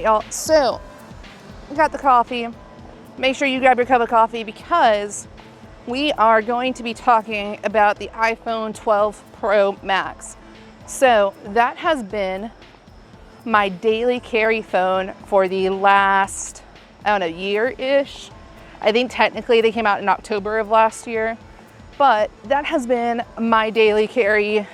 right, y'all. So, got the coffee. Make sure you grab your cup of coffee because we are going to be talking about the iPhone 12 Pro Max. So, that has been my daily carry phone for the last, I don't know, year-ish. I think technically they came out in October of last year, but that has been my daily carry.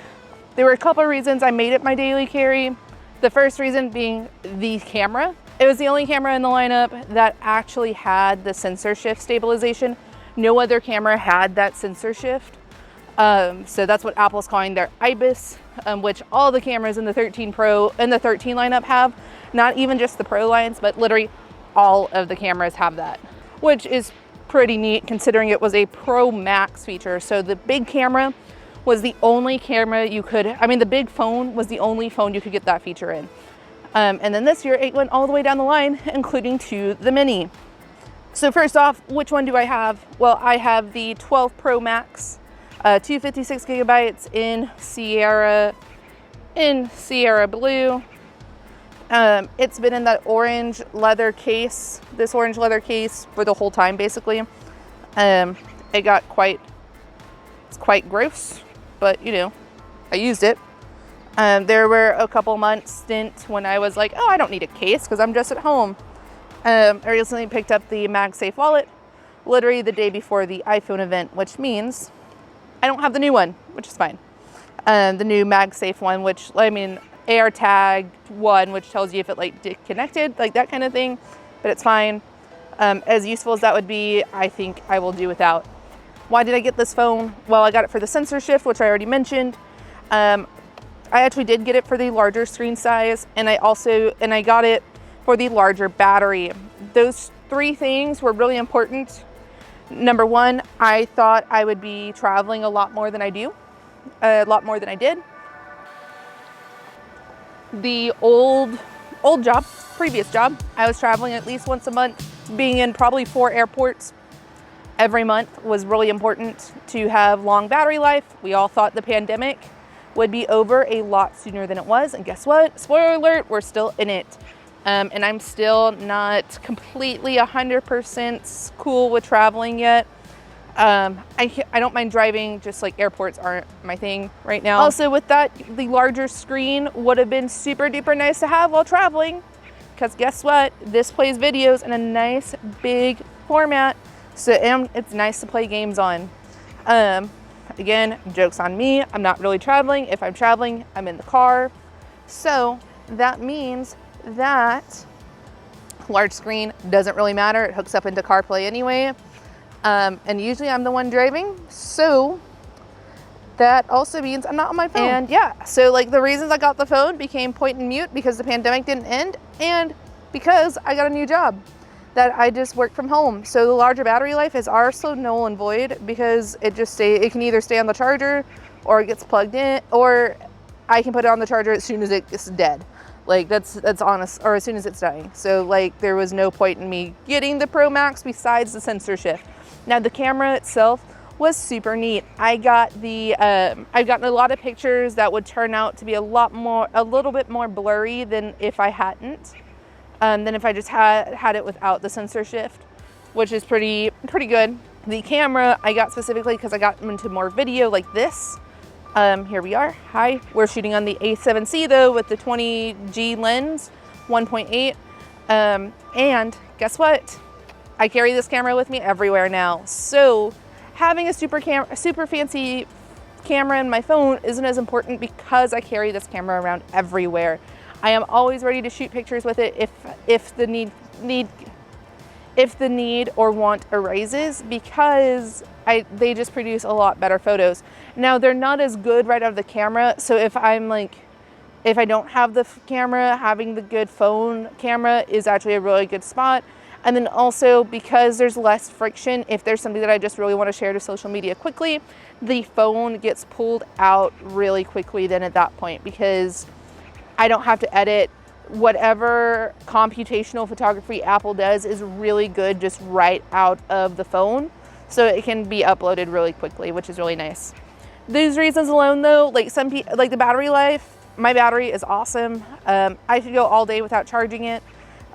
There were a couple of reasons I made it my daily carry. The first reason being the camera. It was the only camera in the lineup that actually had the sensor shift stabilization. No other camera had that sensor shift. So that's what Apple's calling their IBIS, which all the cameras in the 13 Pro and the 13 lineup have. Not even just the Pro lines, but literally all of the cameras have that, which is pretty neat considering it was a Pro Max feature. So the big camera was the only camera you could, the big phone was the only phone you could get that feature in. And then this year it went all the way down the line, including to the Mini. So first off, which one do I have? Well, I have the 12 Pro Max, 256 gigabytes in Sierra Blue. It's been in that orange leather case, this orange leather case for the whole time, basically. It got it's quite gross, but you know, I used it. There were a couple months stint when I was like, oh, I don't need a case because I'm just at home. I recently picked up the MagSafe wallet, literally the day before the iPhone event, which means I don't have the new one, which is fine. The new MagSafe one, which, AirTag one, which tells you if it disconnected, like that kind of thing, but it's fine. As useful as that would be, I think I will do without. Why did I get this phone? Well, I got it for the sensor shift, which I already mentioned. I actually did get it for the larger screen size, and I got it for the larger battery. Those three things were really important. Number one, I thought I would be traveling a lot more than I did. The previous job, I was traveling at least once a month, being in probably 4 airports every month was really important to have long battery life. We all thought the pandemic would be over a lot sooner than it was, and guess what? Spoiler alert, we're still in it. And I'm still not completely 100% cool with traveling yet. I don't mind driving, just like airports aren't my thing right now. Also with that, the larger screen would have been super duper nice to have while traveling, because guess what? This plays videos in a nice big format, so it's nice to play games on. Again, joke's on me. I'm not really traveling. If I'm traveling, I'm in the car. So that means that large screen doesn't really matter. It hooks up into CarPlay anyway. And usually I'm the one driving, so that also means I'm not on my phone. And yeah, so the reasons I got the phone became point and mute because the pandemic didn't end, and because I got a new job that I just work from home. So the larger battery life is also null and void because it can either stay on the charger or it gets plugged in, or I can put it on the charger as soon as it's dead. That's honest, or as soon as it's dying. So there was no point in me getting the Pro Max besides the sensor shift. Now the camera itself was super neat. I've gotten a lot of pictures that would turn out to be a little bit more blurry than if I hadn't, than if I just had it without the sensor shift, which is pretty good. The camera I got specifically because I got into more video like this. Here we are. Hi, we're shooting on the A7C though with the 20G lens, 1.8. And guess what? I carry this camera with me everywhere now. So having a super fancy camera in my phone isn't as important because I carry this camera around everywhere. I am always ready to shoot pictures with it if the need or want arises, because they just produce a lot better photos. Now they're not as good right out of the camera, so if I don't have the camera, having the good phone camera is actually a really good spot. And then also because there's less friction, if there's something that I just really want to share to social media quickly, the phone gets pulled out really quickly then at that point, because I don't have to edit. Whatever computational photography Apple does is really good just right out of the phone, so it can be uploaded really quickly, which is really nice. These reasons alone though, the battery life, my battery is awesome. I could go all day without charging it.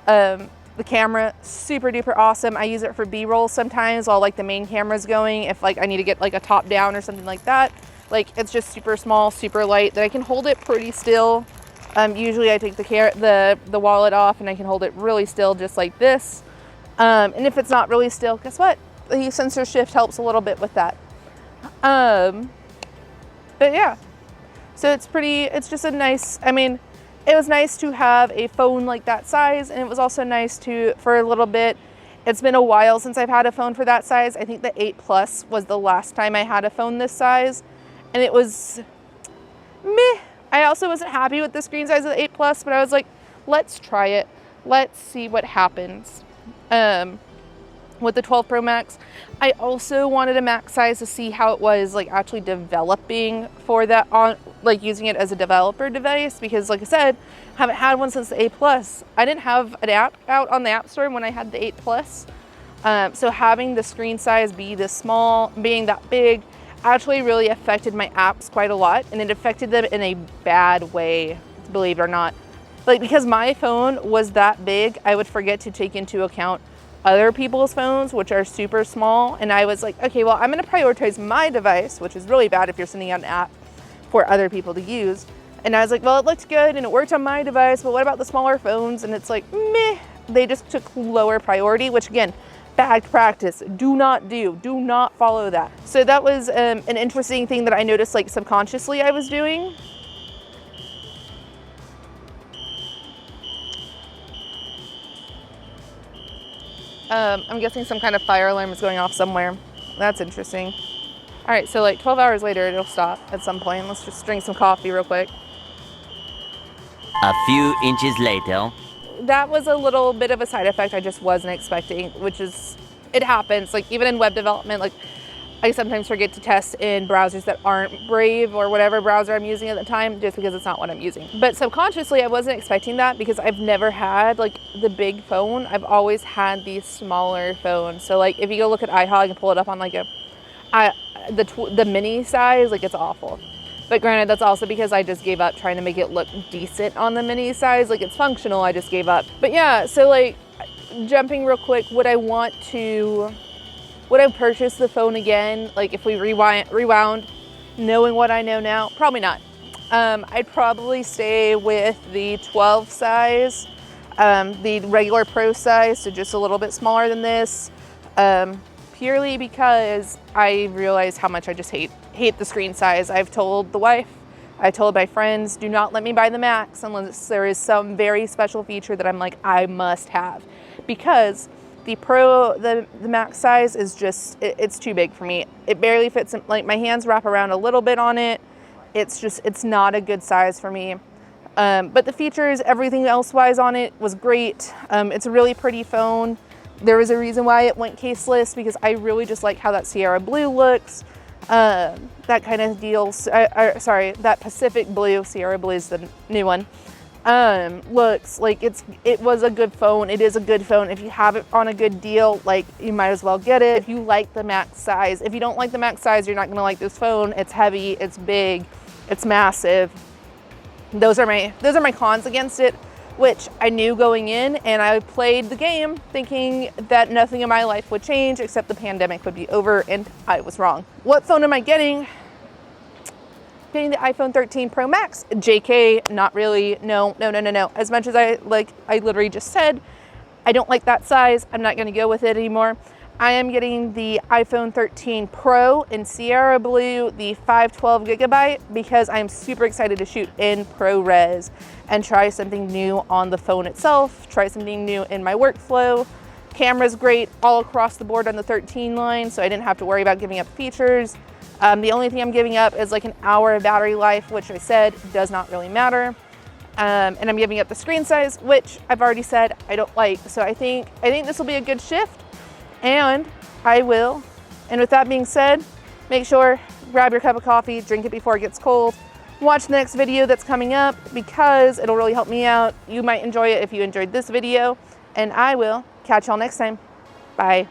The camera, super duper awesome. I use it for B-roll sometimes while like the main camera's going, if like I need to get like a top down or something like that. Like it's just super small, super light, that I can hold it pretty still. Usually I take the wallet off and I can hold it really still just like this. And if it's not really still, guess what? The sensor shift helps a little bit with that. But yeah, so it's just a nice, I mean, it was nice to have a phone like that size, and it was also nice for a little bit. It's been a while since I've had a phone for that size. I think the 8 Plus was the last time I had a phone this size, and it was meh. I also wasn't happy with the screen size of the 8 Plus, but I was like, let's try it. Let's see what happens. With the 12 Pro Max, I also wanted a max size to see how it was like actually developing for that, on like using it as a developer device, because like I said, haven't had one since the 8 Plus. I didn't have an app out on the App Store when I had the 8 Plus. So having the screen size be this small, being that big, actually really affected my apps quite a lot, and it affected them in a bad way, believe it or not. Like, because my phone was that big, I would forget to take into account other people's phones, which are super small. And I was like, okay, well, I'm going to prioritize my device, which is really bad if you're sending out an app for other people to use. And I was like, well, it looked good and it worked on my device, but what about the smaller phones? And it's like, meh, they just took lower priority, which again, bad practice. Do not follow that. So that was an interesting thing that I noticed, like subconsciously I was doing. I'm guessing some kind of fire alarm is going off somewhere. That's interesting. All right, so like 12 hours later, it'll stop at some point. Let's just drink some coffee real quick. A few inches later. That was a little bit of a side effect I just wasn't expecting, which is, it happens. Like even in web development, like I sometimes forget to test in browsers that aren't Brave or whatever browser I'm using at the time, just because it's not what I'm using. But subconsciously, I wasn't expecting that because I've never had like the big phone. I've always had these smaller phones. So like if you go look at iHog and pull it up on like the mini size, like it's awful. But granted, that's also because I just gave up trying to make it look decent on the mini size. Like it's functional, I just gave up. But yeah, so like jumping real quick, would I purchase the phone again? Like if we rewound, knowing what I know now? Probably not. I'd probably stay with the 12 size, the regular Pro size, so just a little bit smaller than this, purely because I realize how much I just hate the screen size. I've told the wife, I told my friends, do not let me buy the Max unless there is some very special feature that I'm like, I must have, because the Max size is just, it's too big for me. It barely fits in, like my hands wrap around a little bit on it. It's not a good size for me. But the features, everything else wise on it was great. It's a really pretty phone. There was a reason why it went caseless, because I really just like how that Sierra Blue looks. That kind of deal, sorry, that Pacific Blue, Sierra Blue is the new one. Looks like it was a good phone. It is a good phone. If you have it on a good deal, like you might as well get it. If you like the Max size, if you don't like the Max size, you're not gonna like this phone. It's heavy, it's big, it's massive. Those are my cons against it, which I knew going in, and I played the game thinking that nothing in my life would change except the pandemic would be over, and I was wrong. What phone am I getting? Getting the iPhone 13 Pro Max. JK, not really. No. As much as I literally just said, I don't like that size. I'm not going to go with it anymore. I am getting the iPhone 13 Pro in Sierra Blue, the 512 gigabyte, because I'm super excited to shoot in ProRes and try something new on the phone itself, try something new in my workflow. Camera's great all across the board on the 13 line, so I didn't have to worry about giving up features. The only thing I'm giving up is like an hour of battery life, which I said does not really matter. And I'm giving up the screen size, which I've already said I don't like. So I think this will be a good shift, and and with that being said, make sure, grab your cup of coffee, drink it before it gets cold, watch the next video that's coming up, because it'll really help me out. You might enjoy it if you enjoyed this video, and I will catch y'all next time. Bye.